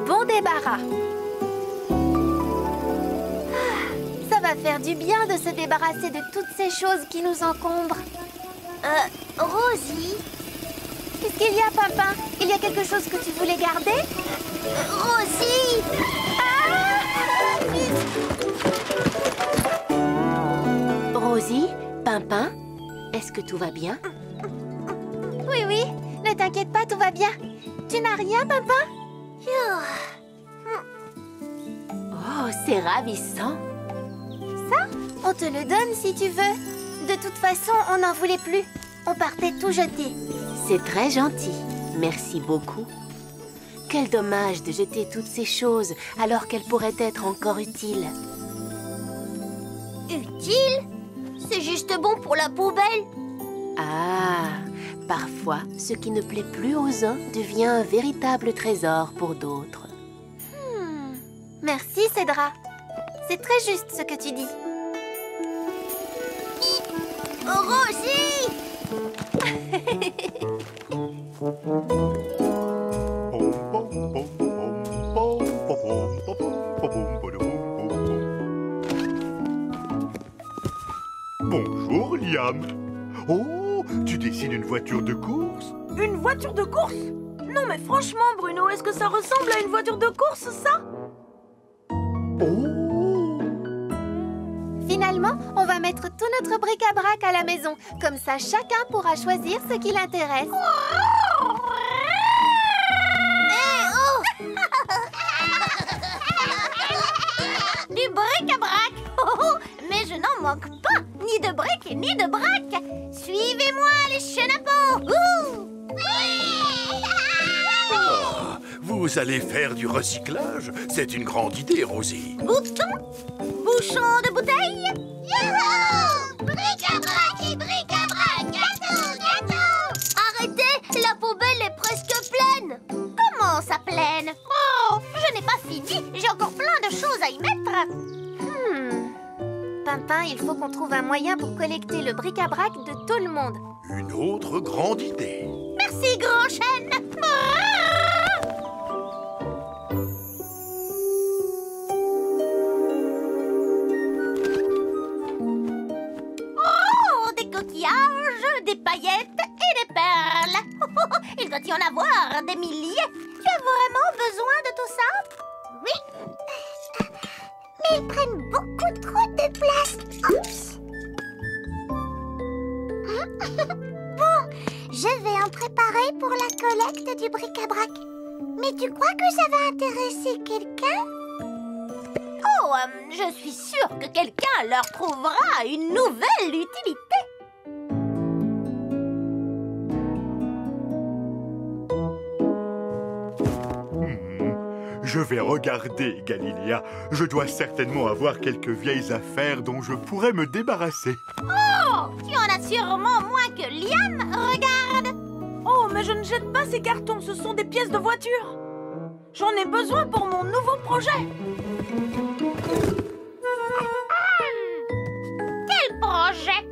Bon débarras. Ça va faire du bien de se débarrasser de toutes ces choses qui nous encombrent. Rosie? Qu'est-ce qu'il y a, Pimpin? Il y a quelque chose que tu voulais garder? Rosie! Rosie, Pimpin, est-ce que tout va bien? Oui, oui, ne t'inquiète pas, tout va bien. Tu n'as rien, Pimpin? Oh, c'est ravissant. Ça, on te le donne si tu veux. De toute façon, on n'en voulait plus. On partait tout jeter. C'est très gentil. Merci beaucoup. Quel dommage de jeter toutes ces choses alors qu'elles pourraient être encore utiles. Utile? C'est juste bon pour la poubelle. Ah, parfois, ce qui ne plaît plus aux uns devient un véritable trésor pour d'autres. Merci, Cédra. C'est très juste ce que tu dis. Rosie! Bonjour, Liam. Oh, tu dessines une voiture de course? Une voiture de course? Non mais franchement, Bruno, est-ce que ça ressemble à une voiture de course, ça? Oh! Finalement, on va mettre tout notre bric-à-brac à la maison. Comme ça, chacun pourra choisir ce qui l'intéresse. Du bric-à-brac! Mais je n'en manque pas! Ni de briques ni de brac! Suivez-moi, les chenapans! Vous allez faire du recyclage? C'est une grande idée, Rosie. Bouton! Bouchon de bouteille! Youhou! Bric-à-brac et bric-à-brac! Gâteau, gâteau! Arrêtez! La poubelle est presque pleine! Comment ça pleine? Oh! Je n'ai pas fini! J'ai encore plein de choses à y mettre! Pimpin, il faut qu'on trouve un moyen pour collecter le bric-à-brac de tout le monde. Une autre grande idée. Merci, grand chêne! Oh, des coquillages, des paillettes et des perles! Il doit y en avoir des milliers! Tu as vraiment besoin de tout ça? Oui. Mais ils prennent beaucoup trop de place. Oups. Bon, je vais en préparer pour la collecte du bric-à-brac. Mais tu crois que ça va intéresser quelqu'un? Oh, je suis sûre que quelqu'un leur trouvera une nouvelle utilité. Je vais regarder, Galiléa. Je dois certainement avoir quelques vieilles affaires dont je pourrais me débarrasser. Oh, tu en as sûrement moins que Liam. Regarde. Oh, mais je ne jette pas ces cartons, ce sont des pièces de voiture. J'en ai besoin pour mon nouveau projet. Quel projet?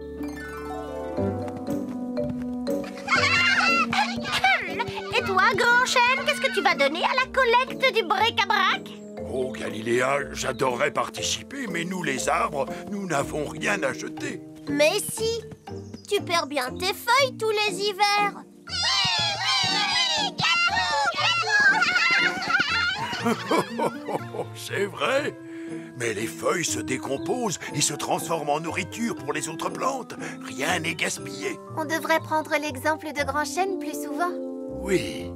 Et toi, grand chêne, qu'est-ce que tu vas donner à la collecte du bric-à-brac? Oh, Galiléa, j'adorerais participer, mais nous, les arbres, nous n'avons rien à jeter. Mais si, tu perds bien tes feuilles tous les hivers. C'est vrai. Mais les feuilles se décomposent et se transforment en nourriture pour les autres plantes. Rien n'est gaspillé. On devrait prendre l'exemple de Grand Chêne plus souvent. Oui,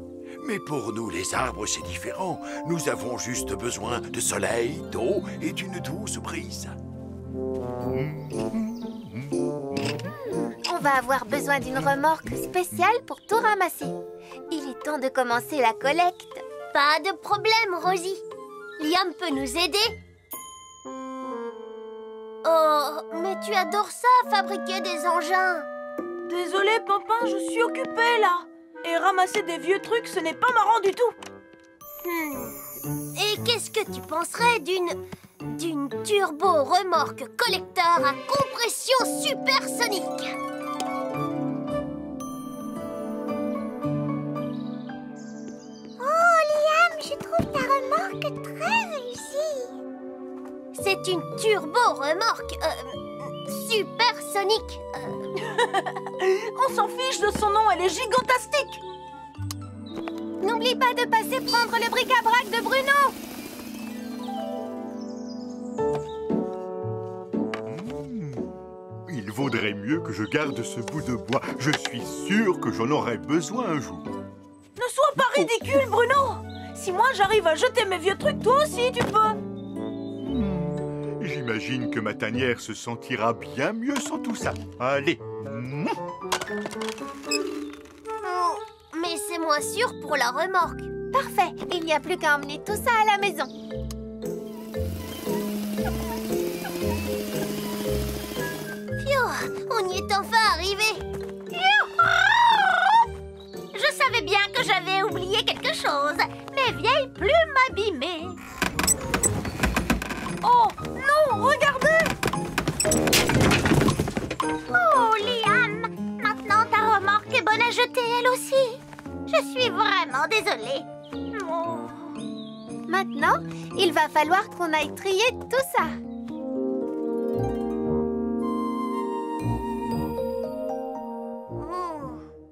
mais pour nous, les arbres, c'est différent. Nous avons juste besoin de soleil, d'eau et d'une douce brise. On va avoir besoin d'une remorque spéciale pour tout ramasser. Il est temps de commencer la collecte. Pas de problème, Rosie. Liam peut nous aider. Oh, mais tu adores ça, fabriquer des engins. Désolé, Pimpin, je suis occupée, là. Et ramasser des vieux trucs, ce n'est pas marrant du tout. Et qu'est-ce que tu penserais d'une turbo-remorque collecteur à compression supersonique? C'est très réussi. C'est une turbo-remorque supersonique. On s'en fiche de son nom, elle est gigantastique. N'oublie pas de passer prendre le bric-à-brac de Bruno. Il vaudrait mieux que je garde ce bout de bois. Je suis sûr que j'en aurai besoin un jour. Ne sois pas ridicule, Bruno. Si moi j'arrive à jeter mes vieux trucs, toi aussi tu peux. J'imagine que ma tanière se sentira bien mieux sans tout ça. Allez. Mais c'est moins sûr pour la remorque. Parfait, il n'y a plus qu'à emmener tout ça à la maison. Phew, on y est enfin arrivé. Je savais bien que j'avais oublié quelque chose. Mes vieilles plumes abîmées. Oh non, regardez. Oh, Liam, maintenant ta remorque est bonne à jeter elle aussi. Je suis vraiment désolée. Oh. Maintenant, il va falloir qu'on aille trier tout ça.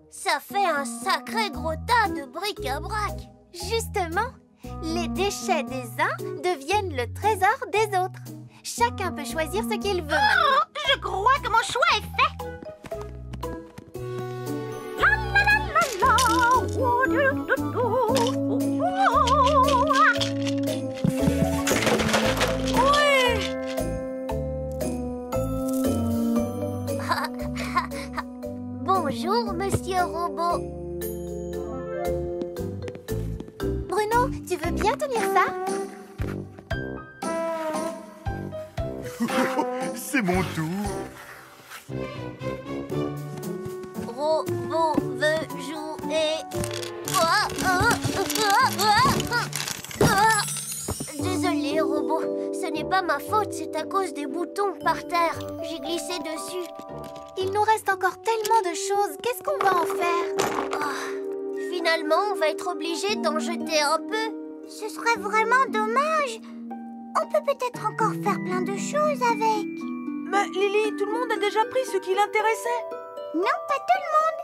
Ça fait un sacré gros tas de bric-à-brac. Justement, les déchets des uns deviennent le trésor des autres. Chacun peut choisir ce qu'il veut maintenant. Je crois que mon choix est fait. La la la la la. Oh, du, du, du. Oh, Bonjour, monsieur robot. Bruno, tu veux bien tenir ça? C'est mon tour. Robot veut jouer. Désolé, robot. Ce n'est pas ma faute, c'est à cause des boutons par terre. J'ai glissé dessus. Il nous reste encore tellement de choses. Qu'est-ce qu'on va en faire? Finalement, on va être obligé d'en jeter un peu. Ce serait vraiment dommage. On peut peut-être encore faire plein de choses avec. Mais Lily, tout le monde a déjà pris ce qui l'intéressait. Non, pas tout le monde.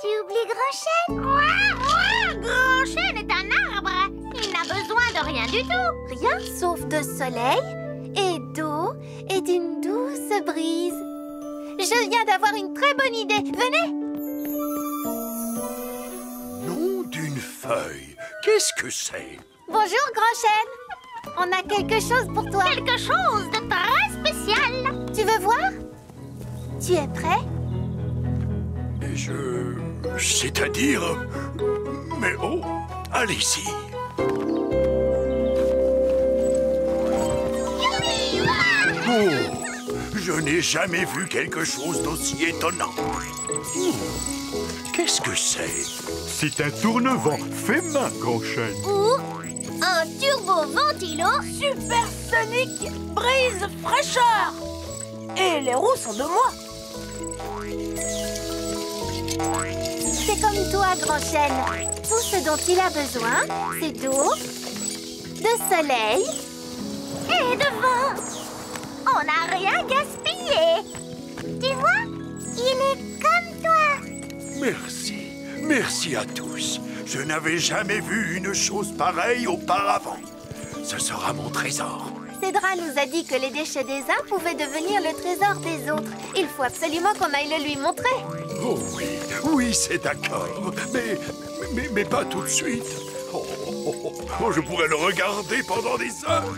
Tu oublies Grand Chêne. Grand Chêne est un arbre. Il n'a besoin de rien du tout. Rien sauf de soleil et d'eau et d'une douce brise. Je viens d'avoir une très bonne idée. Venez! Nom d'une feuille. Qu'est-ce que c'est? Bonjour, Grand Chêne. On a quelque chose pour toi. Quelque chose de très spécial. Tu veux voir? Tu es prêt? C'est-à-dire... Mais oh, allez-y. Oh, je n'ai jamais vu quelque chose d'aussi étonnant. Qu'est-ce que c'est? C'est un tourne-vent. Fais main, Grand Chêne. Ou un turbo-ventilo Supersonique brise fraîcheur. Et les roues sont de moi. C'est comme toi, Grand Chêne. Tout ce dont il a besoin, c'est d'eau, de soleil et de vent. On n'a rien gaspillé. Tu vois, il est comme toi. Merci. Merci à tous. Je n'avais jamais vu une chose pareille auparavant. Ce sera mon trésor. Cédra nous a dit que les déchets des uns pouvaient devenir le trésor des autres. Il faut absolument qu'on aille le lui montrer. Oh oui, oui, c'est d'accord. Mais pas tout de suite. Oh, je pourrais le regarder pendant des heures.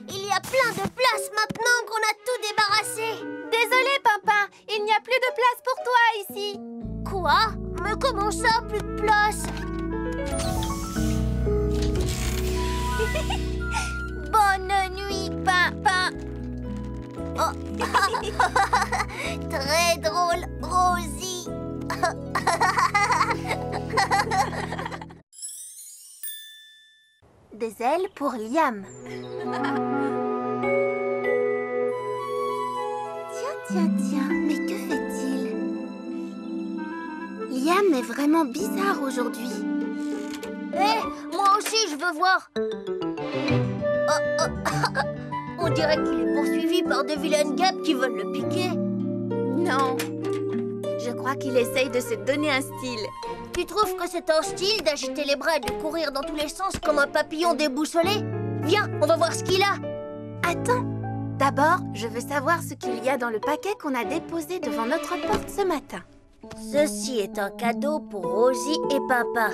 Il y a plein de place maintenant qu'on a tout débarrassé. Désolé, Pimpin, il n'y a plus de place pour toi ici. Quoi? Mais comment ça, plus de place? Bonne nuit, Pimpin. Oh. Très drôle, Rosie. des ailes pour Liam. Tiens, mais que fait-il? Liam est vraiment bizarre aujourd'hui. Hé, moi aussi je veux voir. On dirait qu'il est poursuivi par de vilaines guêpes qui veulent le piquer. Non, je crois qu'il essaye de se donner un style. Tu trouves que c'est un style d'agiter les bras et de courir dans tous les sens comme un papillon déboussolé? Viens, on va voir ce qu'il a. Attends, d'abord, je veux savoir ce qu'il y a dans le paquet qu'on a déposé devant notre porte ce matin. Ceci est un cadeau pour Rosie et Papa.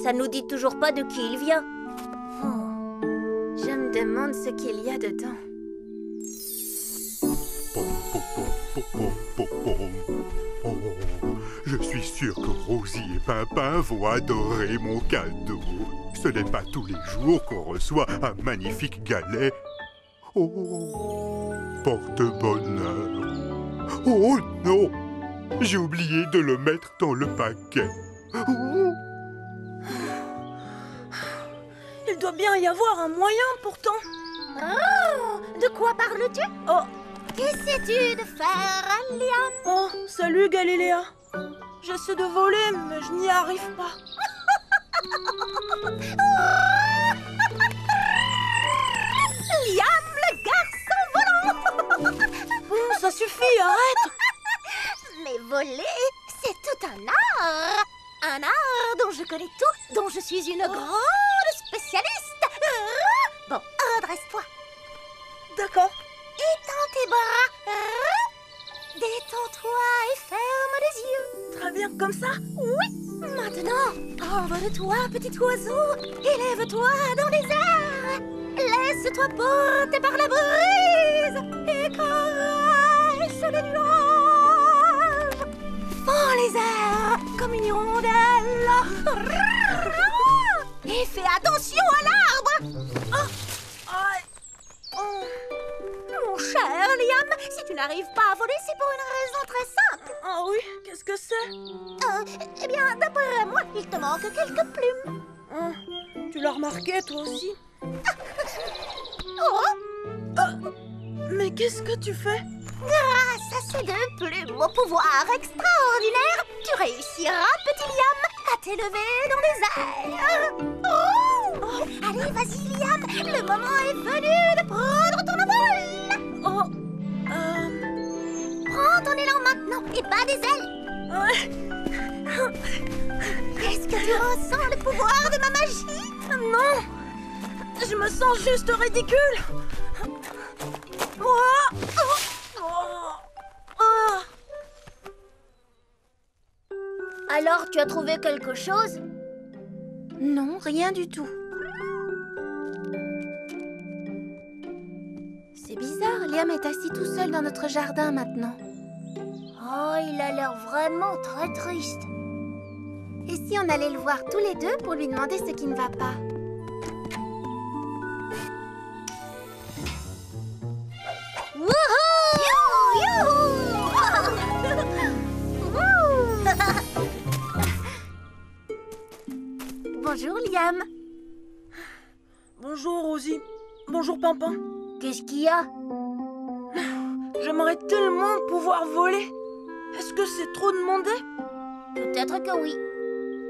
Ça nous dit toujours pas de qui il vient. Je me demande ce qu'il y a dedans. Je suis sûr que Rosie et Pimpin vont adorer mon cadeau. Ce n'est pas tous les jours qu'on reçoit un magnifique galet. Oh, porte-bonheur. Oh non, j'ai oublié de le mettre dans le paquet. Oh. Il doit bien y avoir un moyen pourtant. Oh, de quoi parles-tu? Oh, qu'essaies-tu de faire, Liam? oh, salut Galiléa. J'essaie de voler, mais je n'y arrive pas. Liam, le garçon volant! Bon, ça suffit, arrête. Mais voler, c'est tout un art. Un art dont je connais tout, dont je suis une grande spécialiste. Bon, redresse-toi. D'accord. Étends tes bras. Détends-toi et ferme les yeux. Très bien, comme ça. Oui. Maintenant, envole-toi, petit oiseau. Élève-toi dans les airs. Laisse-toi porter par la brise et caresse les nuages. Fends les airs comme une hirondelle. Et fais attention à l'arbre. Mon cher Liam, si tu n'arrives pas à voler, c'est pour une raison très simple. Ah oui, qu'est-ce que c'est? Eh bien, d'après moi, il te manque quelques plumes. Tu l'as remarqué, toi aussi? Oh, Mais qu'est-ce que tu fais? grâce à ces deux plumes au pouvoir extraordinaire, tu réussiras, petit Liam, à t'élever dans les airs. Oh, allez, vas-y, Liam, le moment est venu de prendre ton envol. Prends ton élan maintenant et bats des ailes. Est-ce que tu ressens le pouvoir de ma magie? Non! Je me sens juste ridicule. Alors, tu as trouvé quelque chose? Non, rien du tout. C'est bizarre, Liam est assis tout seul dans notre jardin maintenant. Oh, il a l'air vraiment très triste. Et si on allait le voir tous les deux pour lui demander ce qui ne va pas? Bonjour Liam. Bonjour Rosie. Bonjour Pimpin. Qu'est-ce qu'il y a? J'aimerais tellement pouvoir voler. Est-ce que c'est trop demandé? Peut-être que oui.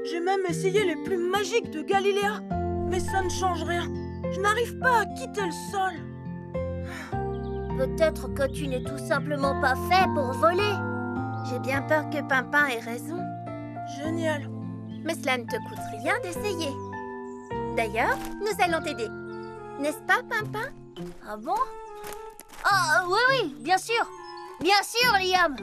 J'ai même essayé les plumes magiques de Galiléa. Mais ça ne change rien. Je n'arrive pas à quitter le sol. Peut-être que tu n'es tout simplement pas fait pour voler. J'ai bien peur que Pimpin ait raison. Génial. Mais cela ne te coûte rien d'essayer. D'ailleurs, nous allons t'aider. N'est-ce pas, Pimpin? Ah bon? Ah oui, bien sûr. Bien sûr, Liam.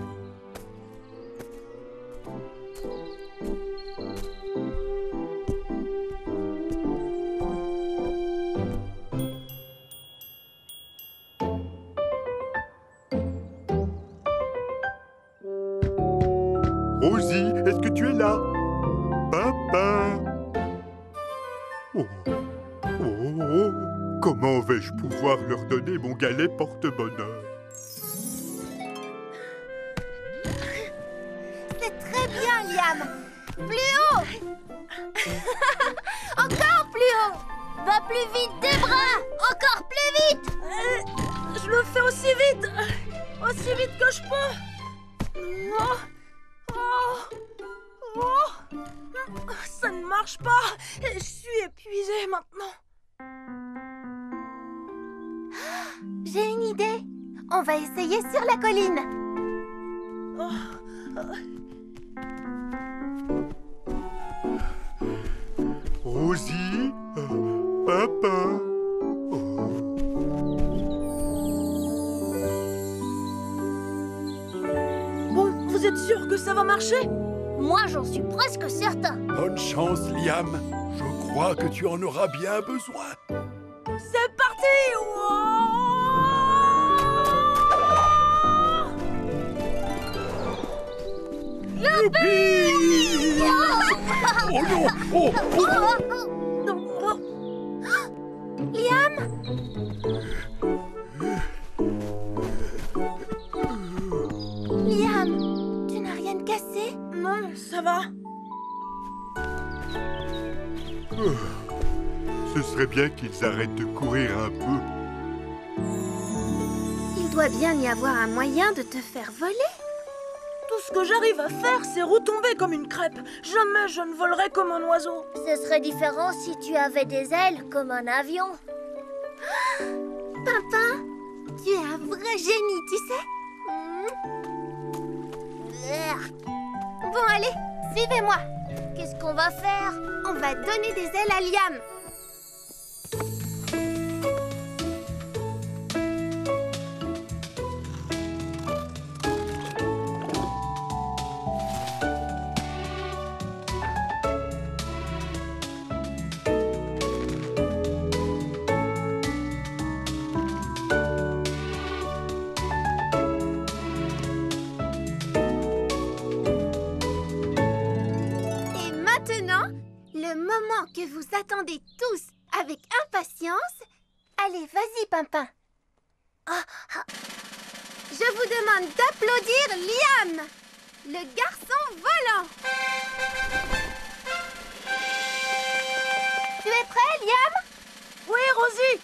Rosie, est-ce que tu es là? Pimpin. Oh. Comment vais-je pouvoir leur donner mon galet porte-bonheur? C'est très bien, Liam. Plus haut. Encore plus haut. Va plus vite des bras! Encore plus vite! Je le fais aussi vite que je peux. Ça ne marche pas. Je suis épuisée maintenant. J'ai une idée. On va essayer sur la colline. Rosie, papa. Bon, vous êtes sûr que ça va marcher? Moi, j'en suis presque certain. Bonne chance, Liam. Je crois que tu en auras bien besoin. C'est parti! Youpi! Oh non! Oh, oh. Liam? Liam, tu n'as rien de cassé? Non, ça va. Ce serait bien qu'ils arrêtent de courir un peu. Il doit bien y avoir un moyen de te faire voler. Tout ce que j'arrive à faire, c'est retomber comme une crêpe. Jamais je ne volerai comme un oiseau. Ce serait différent si tu avais des ailes comme un avion. Pimpin, tu es un vrai génie, tu sais. Bon, allez, suivez-moi. Qu'est-ce qu'on va faire? On va donner des ailes à Liam. Le moment que vous attendez tous avec impatience. Allez, vas-y, Pimpin. Je vous demande d'applaudir Liam, le garçon volant. Tu es prêt, Liam? Oui, Rosie.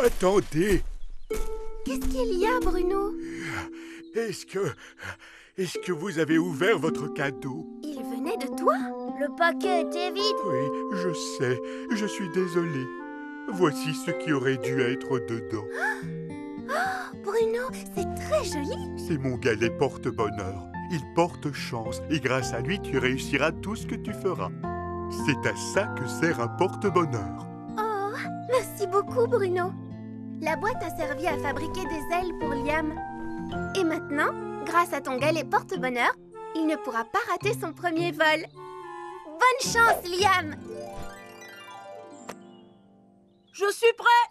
Attendez. Qu'est-ce qu'il y a, Bruno? Est-ce que vous avez ouvert votre cadeau? Il venait de toi? Le paquet était vide. Oui, je sais. Je suis désolé. Voici ce qui aurait dû être dedans. Oh, Bruno, c'est très joli. C'est mon galet porte-bonheur. Il porte chance et grâce à lui, tu réussiras tout ce que tu feras. C'est à ça que sert un porte-bonheur. Oh, merci beaucoup, Bruno. La boîte a servi à fabriquer des ailes pour Liam. Et maintenant, grâce à ton galet porte-bonheur, il ne pourra pas rater son premier vol. Bonne chance, Liam! Je suis prêt.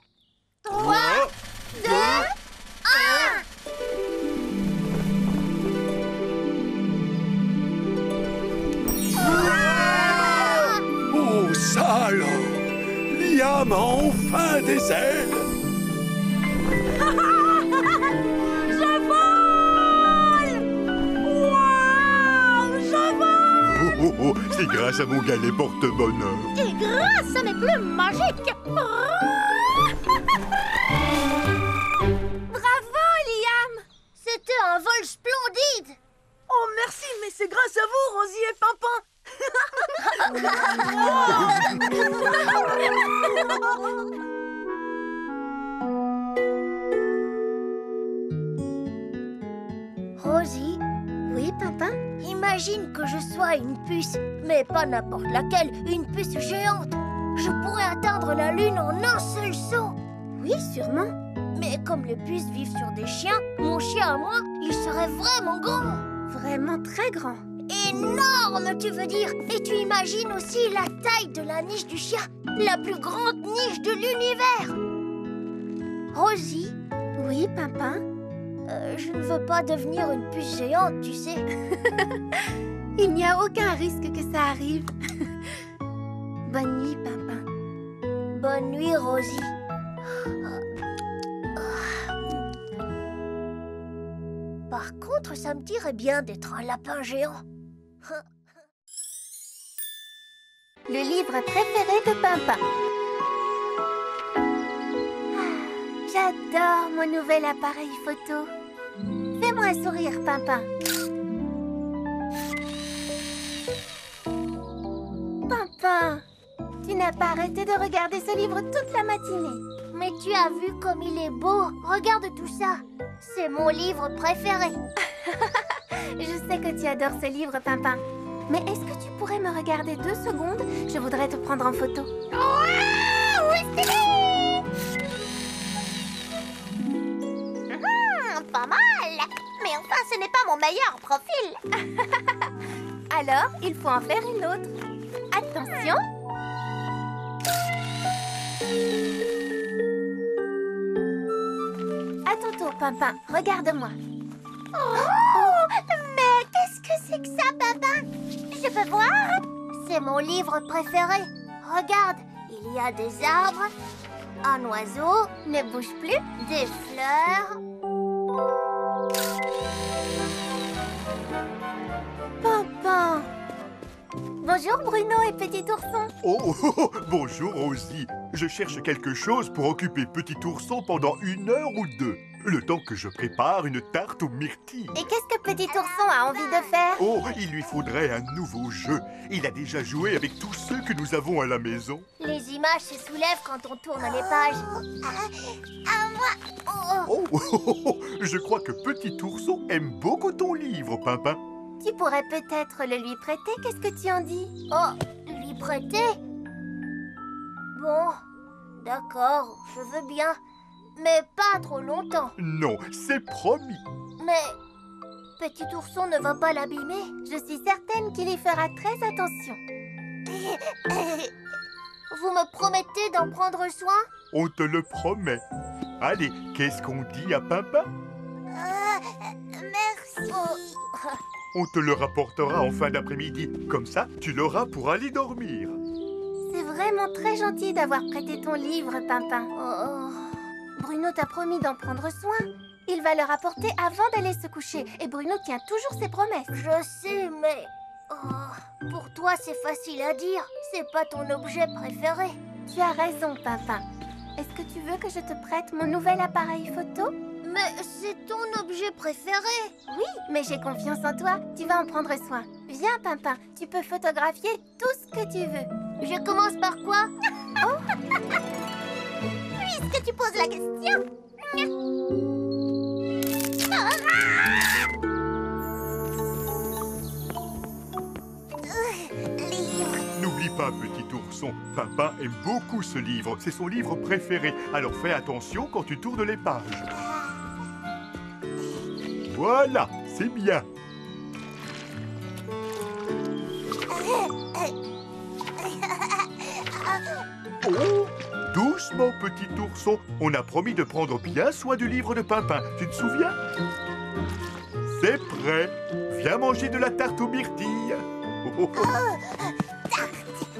3, 2, 1! Oh, ça alors! Liam a enfin des ailes! Je vole! Waouh! Je vole! Oh, c'est grâce à mon galet porte-bonheur. Et grâce à mes plumes magiques. Bravo, Liam! C'était un vol splendide. Oh, merci, mais c'est grâce à vous, Rosie et Pimpin. Rosie, Oui, Pimpin? imagine que je sois une puce, mais pas n'importe laquelle, une puce géante. Je pourrais atteindre la Lune en un seul saut. Oui, sûrement. Mais comme les puces vivent sur des chiens, mon chien à moi, il serait vraiment grand. Vraiment très grand. Énorme, tu veux dire? Et tu imagines aussi la taille de la niche du chien, la plus grande niche de l'univers. Rosie, Oui, Pimpin? je ne veux pas devenir une puce géante, tu sais. Il n'y a aucun risque que ça arrive. Bonne nuit, Pimpin. Bonne nuit, Rosie. Par contre, ça me dirait bien d'être un lapin géant. le livre préféré de Pimpin. J'adore mon nouvel appareil photo. Fais-moi un sourire, Pimpin. Pimpin, tu n'as pas arrêté de regarder ce livre toute la matinée. Mais tu as vu comme il est beau. Regarde tout ça. C'est mon livre préféré. Je sais que tu adores ce livre, Pimpin. Mais est-ce que tu pourrais me regarder 2 secondes? Je voudrais te prendre en photo. Pas mal. Mais enfin, ce n'est pas mon meilleur profil. Alors, il faut en faire une autre. Attention. À ton tour, Pimpin. Regarde-moi. Oh, mais qu'est-ce que c'est que ça, Pimpin? Je peux voir? C'est mon livre préféré. Regarde, il y a des arbres, un oiseau, Ne bouge plus. des fleurs. Pimpin. Bonjour, Bruno et Petit Ourson. Oh, bonjour Rosie. Je cherche quelque chose pour occuper Petit Ourson pendant 1 heure ou 2. Le temps que je prépare une tarte aux myrtilles. Et qu'est-ce que Petit Ourson a envie de faire? Oh, il lui faudrait un nouveau jeu. Il a déjà joué avec tous ceux que nous avons à la maison. Les images se soulèvent quand on tourne les pages. Je crois que Petit Ourson aime beaucoup ton livre, Pimpin. Tu pourrais peut-être le lui prêter. Qu'est-ce que tu en dis? Oh, lui prêter? Bon, d'accord, je veux bien. Mais pas trop longtemps. Non, c'est promis. Mais Petit Ourson ne va pas l'abîmer. Je suis certaine qu'il y fera très attention. Vous me promettez d'en prendre soin? On te le promet. Allez, qu'est-ce qu'on dit à Pimpin? Merci. On te le rapportera en fin d'après-midi. Comme ça, tu l'auras pour aller dormir. C'est vraiment très gentil d'avoir prêté ton livre, Pimpin. Bruno t'a promis d'en prendre soin. Il va le rapporter avant d'aller se coucher. Et Bruno tient toujours ses promesses. Je sais, mais... pour toi, c'est facile à dire. C'est pas ton objet préféré. Tu as raison, Pimpin. Est-ce que tu veux que je te prête mon nouvel appareil photo? Mais c'est ton objet préféré. Oui, mais j'ai confiance en toi. Tu vas en prendre soin. Viens, Pimpin. Tu peux photographier tout ce que tu veux. Je commence par quoi? Puisque tu poses la question. N'oublie pas, Petit Ourson, Pimpin aime beaucoup ce livre. C'est son livre préféré. Alors fais attention quand tu tournes les pages. Voilà, c'est bien. Oh, doucement, Petit Ourson. On a promis de prendre bien soin du livre de Pimpin. Tu te souviens? C'est prêt. Viens manger de la tarte aux myrtilles.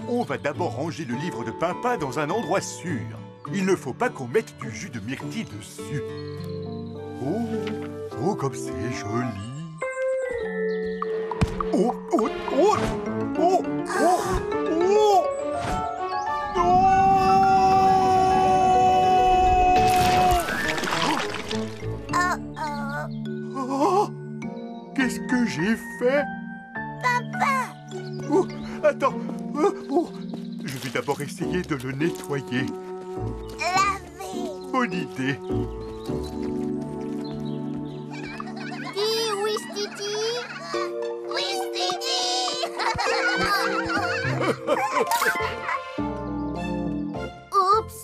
On va d'abord ranger le livre de Pimpin dans un endroit sûr. Il ne faut pas qu'on mette du jus de myrtille dessus. Oh, comme c'est joli. Oh, oh, oh, oh, oh, oh. Oh, qu'est-ce que j'ai fait? Papa! Oh, attends. Je vais d'abord essayer de le nettoyer. Laver. Bonne idée. Dis Ouistiti. Ouistiti. Oups.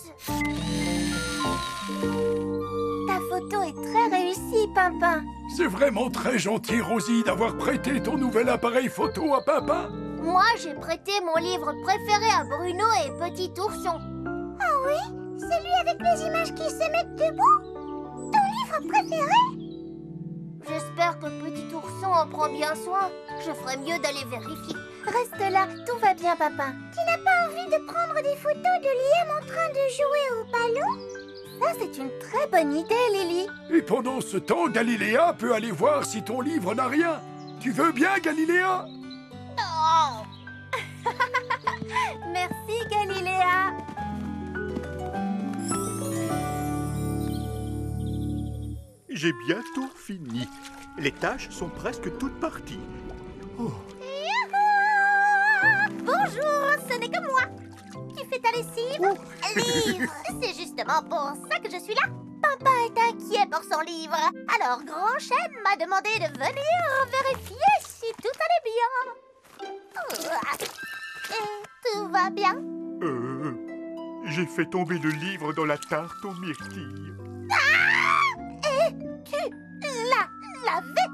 Ta photo est très réussie, Pimpin. C'est vraiment très gentil, Rosie, d'avoir prêté ton nouvel appareil photo à Pimpin. Moi, j'ai prêté mon livre préféré à Bruno et Petit Ourson. Ah oui? Celui avec les images qui se mettent debout? Ton livre préféré? J'espère que Petit Ourson en prend bien soin. Je ferais mieux d'aller vérifier. Reste là, tout va bien, Pimpin. Tu n'as pas envie de prendre des photos de Liam en train de jouer au ballon? Ça, c'est une très bonne idée, Lily. Et pendant ce temps, Galiléa peut aller voir si ton livre n'a rien. Tu veux bien, Galiléa? Non. Merci, Galiléa. J'ai bientôt fini. Les tâches sont presque toutes parties. Oh, Bonjour, ce n'est que moi. Tu fais ta lessive? Livre. C'est justement pour ça que je suis là. Papa est inquiet pour son livre. Alors Grand Chêne m'a demandé de venir vérifier si tout allait bien. Et tout va bien? j'ai fait tomber le livre dans la tarte aux myrtilles. Et tu l'avais?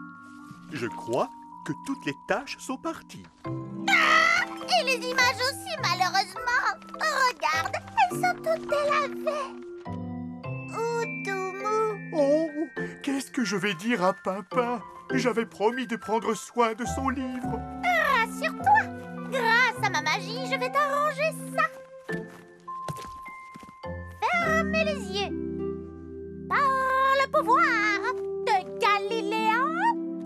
Je crois que toutes les tâches sont parties. Et les images aussi, malheureusement. Regarde, elles sont toutes délavées. Ou tout mou. Oh, qu'est-ce que je vais dire à Pimpin? J'avais promis de prendre soin de son livre. Rassure-toi, grâce à ma magie, je vais t'arranger ça. Fermez les yeux. Par le pouvoir de Galiléa,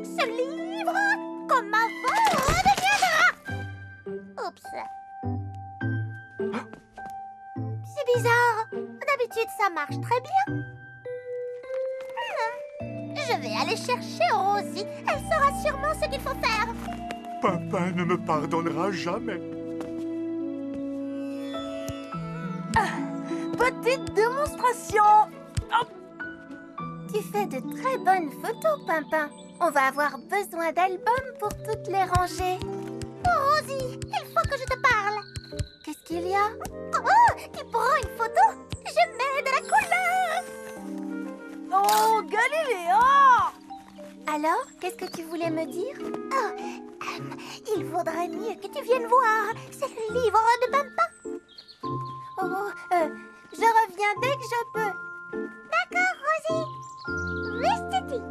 ce livre, comme avant, deviendra. Oups. C'est bizarre. D'habitude, ça marche très bien. Je vais aller chercher Rosie. Elle saura sûrement ce qu'il faut faire. Pimpin ne me pardonnera jamais. Petite démonstration. Tu fais de très bonnes photos, Pimpin. On va avoir besoin d'albums pour toutes les ranger. Rosie, il faut que je te parle. Qu'est-ce qu'il y a? Oh, tu prends une photo? Je mets de la couleur. Oh, Galiléa! Alors, qu'est-ce que tu voulais me dire? Il vaudrait mieux que tu viennes voir. C'est le livre de Pimpin. Je reviens dès que je peux. D'accord, Rosie. Reste-t-il.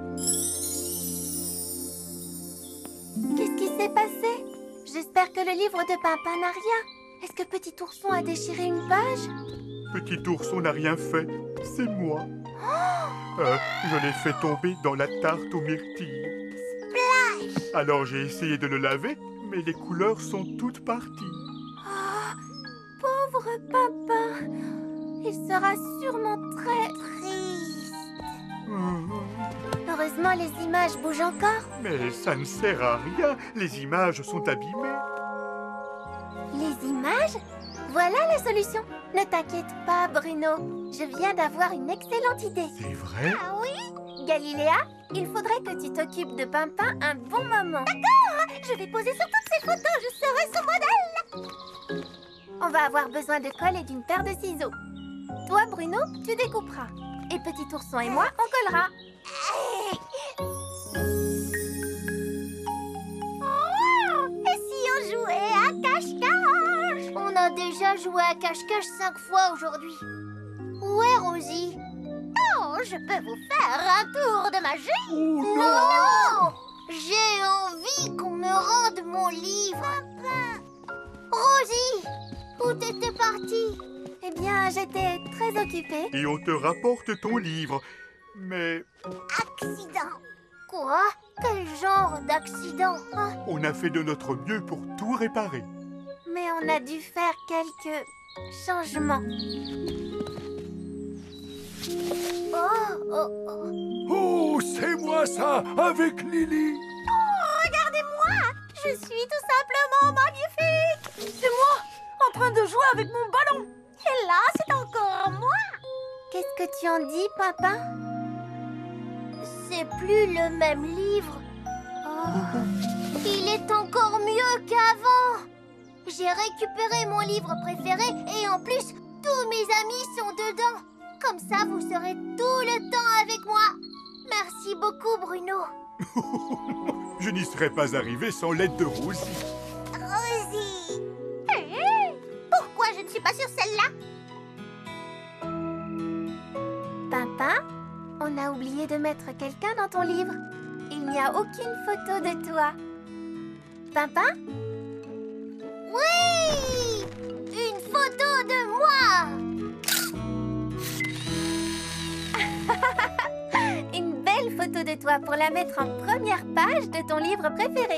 Qu'est-ce qui s'est passé? J'espère que le livre de Pimpin n'a rien. Est-ce que Petit Ourson a déchiré une page? Petit ourson n'a rien fait. C'est moi. Je l'ai fait tomber dans la tarte aux myrtilles. Alors j'ai essayé de le laver, mais les couleurs sont toutes parties. Pauvre Pimpin. Il sera sûrement très Triste. Heureusement, les images bougent encore. Mais ça ne sert à rien. Les images sont abîmées. Les images? Voilà la solution. Ne t'inquiète pas, Bruno. Je viens d'avoir une excellente idée. C'est vrai? Ah oui? Galiléa, il faudrait que tu t'occupes de Pimpin un bon moment. Je vais poser sur toutes ces photos. Je serai son modèle. On va avoir besoin de colle et d'une paire de ciseaux. Toi, Bruno, tu découperas. Et Petit Ourson et moi, on collera. Oh, et si on jouait à cache-cache? On a déjà joué à cache-cache 5 fois aujourd'hui. Où est Rosie? Oh, je peux vous faire un tour de magie. Non! J'ai envie qu'on me rende mon livre. Rosie, où t'étais partie? Eh bien, j'étais très occupée. Et on te rapporte ton livre. Mais Accident. Quoi? Quel genre d'accident? on a fait de notre mieux pour tout réparer. Mais on a dû faire quelques changements. Oh, c'est moi ça, avec Lily. Regardez-moi! Je suis tout simplement magnifique! C'est moi, en train de jouer avec mon ballon. Et là, c'est encore moi! Qu'est-ce que tu en dis, Pimpin? C'est plus le même livre. Il est encore mieux qu'avant. J'ai récupéré mon livre préféré et en plus, tous mes amis sont dedans. Comme ça, vous serez tout le temps avec moi. Merci beaucoup, Bruno. Je n'y serais pas arrivé sans l'aide de Rosie. Rosie. Pourquoi je ne suis pas sur celle-là? Pimpin, on a oublié de mettre quelqu'un dans ton livre. Il n'y a aucune photo de toi. Pimpin? Oui! Une photo de moi! Une belle photo de toi pour la mettre en première page de ton livre préféré.